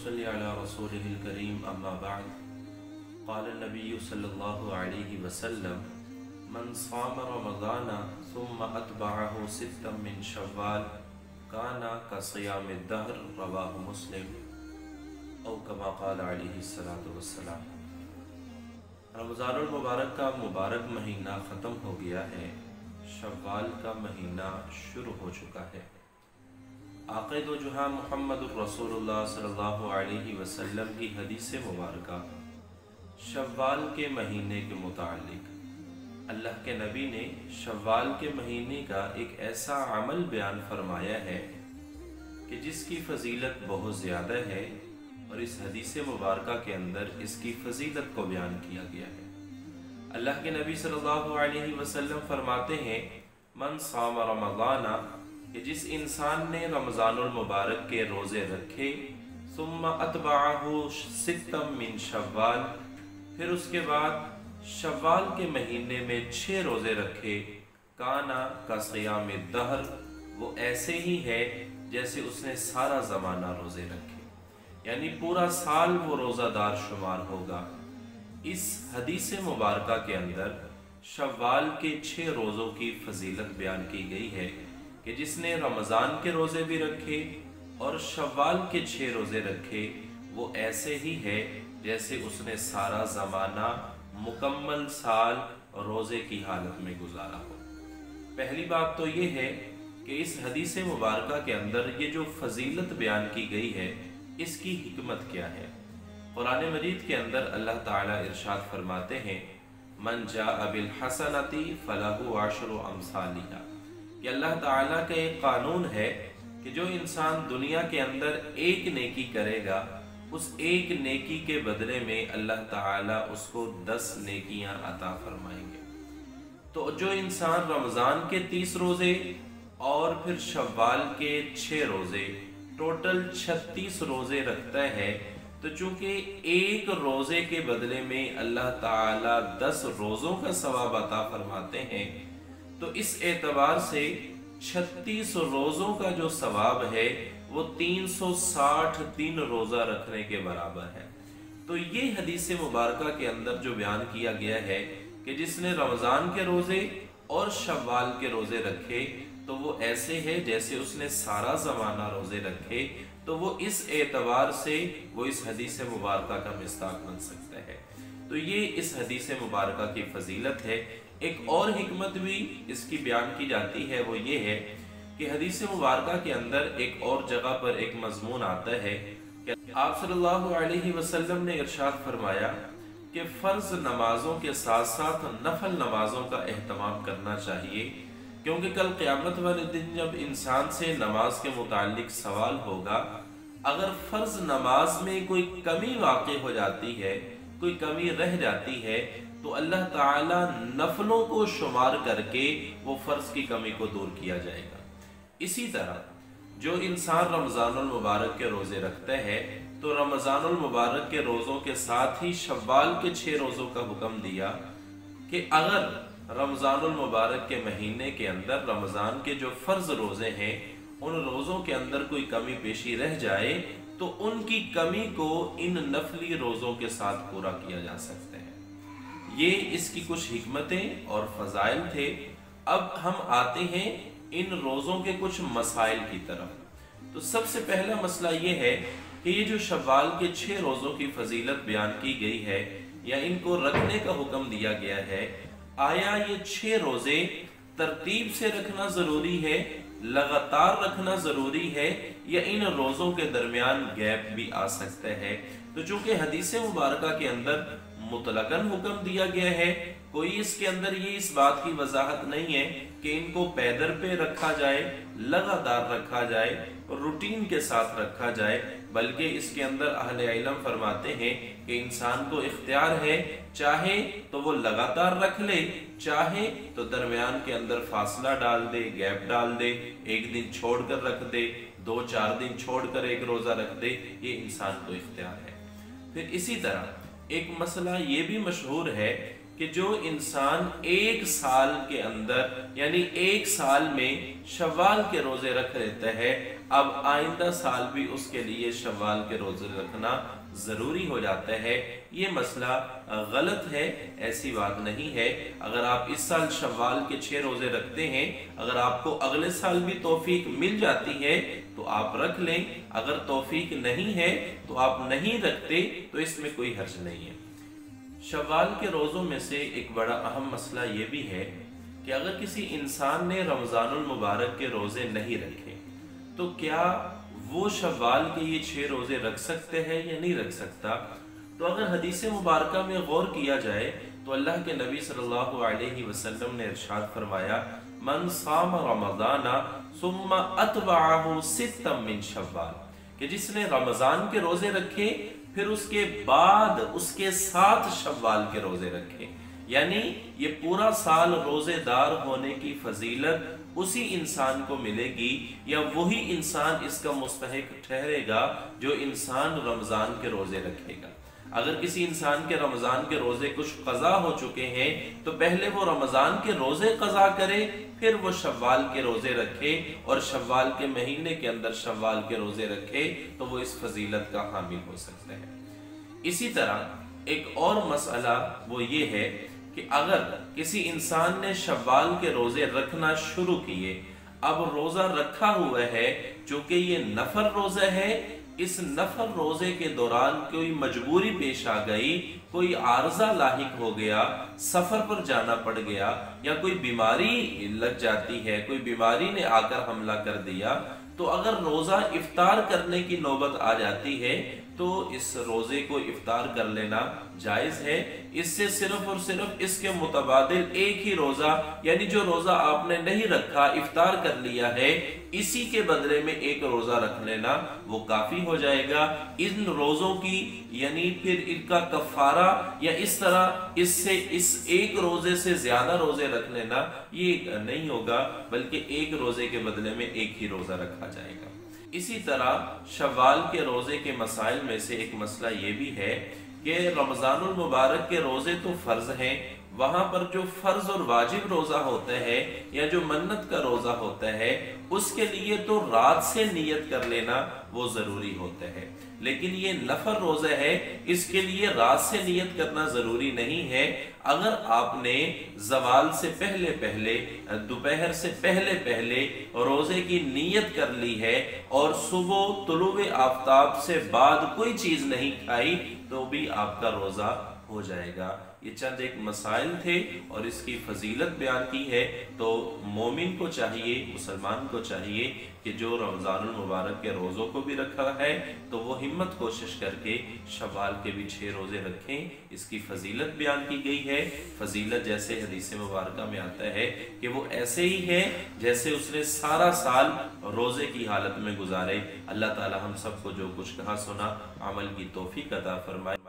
सल्ली अला रसूलिहिल करीम अम्मा बाद क़ाल नबी सल्लल्लाहु अलैहि वसल्लम मन साम रमज़ान सुम्मा अतबअहु सित्तम मिन शव्वाल काना कसियामिद दहर रवाहु मुस्लिम औ कमा क़ाल अलैहि सलातु वस्सलाम। रमज़ानुल मुबारक का मुबारक महीना ख़त्म हो गया है, शव्वाल का महीना शुरू हो चुका है। आक़िद व जुहाँ मुहम्मदुर रसूलुल्लाह सल्लल्लाहु अलैहि वसल्लम की हदीस मुबारका शव्वाल के महीने के मुताल्लिक़ अल्लाह के नबी ने शव्वाल के महीने का एक ऐसा अमल बयान फरमाया है कि जिसकी फ़जीलत बहुत ज़्यादा है और इस हदीस मुबारका के अंदर इसकी फ़जीलत को बयान किया गया है। अल्लाह के नबी सल्लल्लाहु अलैहि वसल्लम फरमाते हैं मन साम रमज़ाना कि जिस इंसान ने रमज़ानुल मुबारक के रोज़े रखे सुम्मा अतबअहु सित्तम मिन शव्वाल, फिर उसके बाद शव्वाल के महीने में 6 रोज़े रखे, काना का सियामिद दहर, वो ऐसे ही है जैसे उसने सारा ज़माना रोज़े रखे, यानी पूरा साल वो रोज़ादार शुमार होगा। इस हदीस मुबारका के अंदर शव्वाल के 6 रोज़ों की फजीलत बयान की गई है कि जिसने रमज़ान के रोज़े भी रखे और शव्वाल के 6 रोज़े रखे वो ऐसे ही है जैसे उसने सारा ज़माना मुकम्मल साल रोज़े की हालत में गुजारा हो। पहली बात तो ये है कि इस हदीस मुबारका के अंदर ये जो फजीलत बयान की गई है इसकी हिकमत क्या है। कुरान मजीद के अंदर अल्लाह ताला इरशाद फरमाते हैं मन जाअ बिल हसनती फलहु अशरु अमसालिहा, कि अल्लाह ताला का एक कानून है कि जो इंसान दुनिया के अंदर एक नेकी करेगा उस एक नेकी के बदले में अल्लाह ताला उसको 10 नेकियां अता फरमाएंगे। तो जो इंसान रमज़ान के 30 रोज़े और फिर शव्वाल के 6 रोज़े टोटल 36 रोज़े रखता है, तो चूंकि एक रोज़े के बदले में अल्लाह ताला 10 रोज़ों का सवाब अता फरमाते हैं, तो इस एतबार से 36 रोज़ों का जो सवाब है वो 360 दिन रोज़ा रखने के बराबर है। तो ये हदीस मुबारका के अंदर जो बयान किया गया है कि जिसने रमज़ान के रोज़े और शव्वाल के रोज़े रखे तो वो ऐसे है जैसे उसने सारा ज़माना रोज़े रखे, तो वो इस एतबार से वो इस हदीस मुबारका का मिस्ताक बन सकता है। तो ये इस हदीस मुबारका की फजीलत है। एक और हिकमत भी इसकी बयान की जाती है, वो ये है कि हदीस मुबारका के अंदर एक और जगह पर एक मजमून आता है कि आप सल्लल्लाहु अलैहि वसल्लम ने इरशाद फरमाया कि फ़र्ज नमाजों के साथ साथ नफल नमाजों का एहतमाम करना चाहिए, क्योंकि कल क़यामत वाले दिन जब इंसान से नमाज के मुताल्लिक सवाल होगा, अगर फ़र्ज नमाज में कोई कमी वाक़ई हो जाती है, कोई कमी रह जाती है, तो अल्लाह ताला नफलों को शुमार करके वो फ़र्ज की कमी को दूर किया जाएगा। इसी तरह जो इंसान रमज़ानुल मुबारक के रोज़े रखता है तो रमज़ानुल मुबारक के रोज़ों के साथ ही शव्वाल के 6 रोज़ों का हुक्म दिया कि अगर रमज़ानुल मुबारक के महीने के अंदर रमज़ान के जो फ़र्ज रोज़े हैं उन रोज़ों के अंदर कोई कमी पेशी रह जाए तो उनकी कमी को इन नफली रोज़ों के साथ पूरा किया जा सकता है। ये इसकी कुछ हिकमतें और फ़ज़ाइल थे। अब हम आते हैं इन रोज़ों के कुछ मसाइल की तरफ। तो सबसे पहला मसला ये है कि ये जो शव्वाल के 6 रोज़ों की फजीलत बयान की गई है या इनको रखने का हुक्म दिया गया है, आया ये 6 रोज़े तरतीब से रखना ज़रूरी है, लगातार रखना ज़रूरी है, या इन रोज़ों के दरमियान गैप भी आ सकता है। तो चूँकि हदीस मुबारका के अंदर मुतलकन हुक्म दिया गया है, कोई इसके अंदर ये इस बात की वजाहत नहीं है कि इनको पैदर पे रखा जाए, लगातार रखा जाए, रूटीन के साथ रखा जाए, बल्कि इसके अंदर अहले इल्म फरमाते हैं कि इंसान को इख्तियार है, चाहे तो वो लगातार रख ले, चाहे तो दरमियान के अंदर फासला डाल दे, गैप डाल दे, एक दिन छोड़ कर रख दे, 2-4 दिन छोड़ कर एक रोज़ा रख दे, ये इंसान को इख्तियार है। फिर इसी तरह एक मसला ये भी मशहूर है کہ جو انسان ایک سال کے اندر یعنی ایک سال میں شوال کے روزے رکھ لیتا ہے، اب آئندہ سال بھی اس کے لیے شوال کے روزے رکھنا ضروری ہو جاتا ہے۔ یہ مسئلہ غلط ہے، ایسی بات نہیں ہے۔ اگر آپ اس سال شوال کے 6 روزے رکھتے ہیں، اگر آپ کو اگلے سال بھی توفیق مل جاتی ہے تو آپ رکھ لیں، اگر توفیق نہیں ہے تو آپ نہیں رکھتے، تو اس میں کوئی حرج نہیں ہے۔ شوال کے روزوں میں سے ایک بڑا اہم مسئلہ یہ بھی ہے کہ اگر کسی انسان نے رمضان المبارک کے روزے نہیں رکھے تو کیا وہ شوال کے یہ 6 روزے رکھ سکتے ہیں یا نہیں رکھ سکتا؟ تو اگر حدیث مبارکہ میں غور کیا جائے تو اللہ کے نبی صلی اللہ علیہ وسلم نے ارشاد فرمایا، من صام رمضان ثم اتبعہ ستا من شوال، کہ جس نے رمضان کے روزے رکھے پھر اس کے بعد اس کے ساتھ شوال کے روزے رکھے، یعنی یہ پورا سال روزے دار ہونے کی فضیلت اسی انسان کو ملے گی، یا وہی انسان اس کا مستحق ٹھہرے گا جو انسان رمضان کے روزے رکھے گا۔ اگر کسی انسان کے رمضان کے روزے کچھ قضا ہو چکے ہیں تو پہلے وہ رمضان کے روزے قضا کرے، پھر وہ شوال کے روزے رکھے، اور شوال کے مہینے کے اندر شوال کے روزے رکھے تو وہ اس فضیلت کا حامل ہو سکتا ہے۔ اسی طرح ایک اور مسئلہ وہ یہ ہے کہ اگر کسی انسان نے شوال کے روزے رکھنا شروع کیے، اب روزہ رکھا ہوا ہے، چونکہ یہ نفل روزہ ہے، اس نفل روزے کے دوران کوئی مجبوری پیش آ گئی، کوئی عارضہ لاحق ہو گیا، سفر پر جانا پڑ گیا، یا کوئی بیماری لگ جاتی ہے، کوئی بیماری نے آ کر حملہ کر دیا، تو اگر روزہ افطار کرنے کی نوبت آ جاتی ہے تو اس روزے کو افطار کر لینا جائز ہے۔ اس سے صرف اور صرف اس کے متبادل ایک ہی روزہ، یعنی جو روزہ آپ نے نہیں رکھا افطار کر لیا ہے، اسی کے بدلے میں ایک روزہ رکھ لینا وہ کافی ہو جائے گا۔ ان روزوں کی یعنی پھر ان کا کفارہ یا اس طرح اس ایک روزے سے زیادہ روزے رکھ لینا یہ نہیں ہوگا، بلکہ ایک روزے کے بدلے میں ایک ہی روزہ رکھا جائے گا۔ اسی طرح شوال کے روزے کے مسائل میں سے ایک مسئلہ یہ بھی ہے کہ رمضان المبارک کے روزے تو فرض ہیں، وہاں پر جو فرض اور واجب روزہ ہوتا ہے یا جو منت کا روزہ ہوتا ہے اس کے لیے تو رات سے نیت کر لینا وہ ضروری ہوتا ہے، لیکن یہ نفل روزہ ہے، اس کے لیے رات سے نیت کرنا ضروری نہیں ہے۔ اگر آپ نے زوال سے پہلے دوپہر سے پہلے روزے کی نیت کر لی ہے اور صبح طلوع آفتاب سے بعد کوئی چیز نہیں کھائی تو بھی آپ کا روزہ ہو جائے گا۔ یہ چند ایک مسائل تھے اور اس کی فضیلت بیان کی ہے، تو مومن کو چاہیے، مسلمان کو چاہیے کہ جو رمضان المبارک کے روزوں کو بھی رکھا ہے تو وہ ہمت کوشش کر کے شوال کے بھی 6 روزے رکھیں۔ اس کی فضیلت بیان کی گئی ہے۔ فضیلت جیسے حدیث مبارکہ میں آتا ہے کہ وہ ایسے ہی ہے جیسے اس نے سارا سال روزے کی حالت میں گزارے۔ اللہ تعالی ہم سب کو جو کچھ کہا سنا عمل کی توفیق عطا فرمائے۔